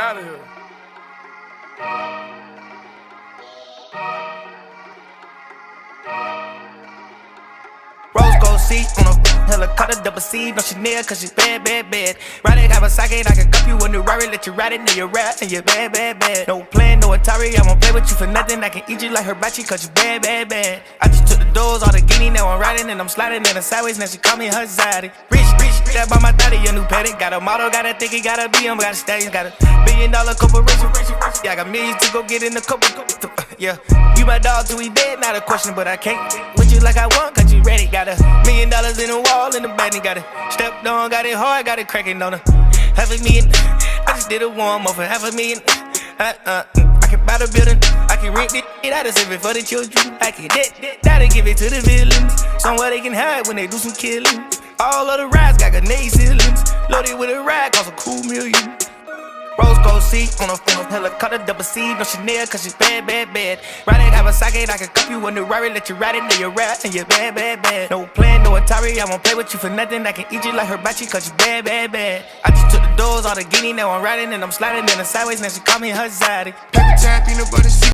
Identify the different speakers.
Speaker 1: out of here.
Speaker 2: Rose gold seat on a helicopter, double C, no Chanel, cause she's bad, bad, bad. Riding Kawasaki, I can cup you a new Rari, let you ride it, now you rap, and you're bad, bad, bad. No plan, no Atari, I won't play with you for nothing. I can eat you like hibachi, cause you bad, bad, bad. I just took the doors, all the guinea, now I'm riding, and I'm sliding in the sideways, now she call me her zaddy. Rich, that by my daddy, your new petty. Got a model, got a thicky, got a BM, got a stallion, got a $1 billion corporation. Yeah, I got millions to go get in the couple. Yeah, you my dog till we dead, not a question, but I can't with you like I want, cause you ready. Got $1 million in the wall, in the bed, got it stepped on, got it hard, got it cracking on her. $500,000, I just did a warm up for $500,000. I can buy the building, I can rent it, I just save it for the children. I can that'll give it to the villains, somewhere they can hide when they do some killing. All of the rides got grenade ceilings, loaded with a ride, cost a cool million. Rose gold seat on a helicopter, double C, no Chanel, cause she's bad, bad, bad. Riding Kawasaki, I can cup you a new Rari, let you ride it, now you rap, and you're bad, bad, bad. No plan, no Atari, I won't play with you for nothing. I can eat you like hibachi, cause you bad, bad, bad. I just took the doors, all the guinea, now I'm riding, and I'm sliding in the sideways, now she call me her zaddy.
Speaker 1: Paper time, peanut butter,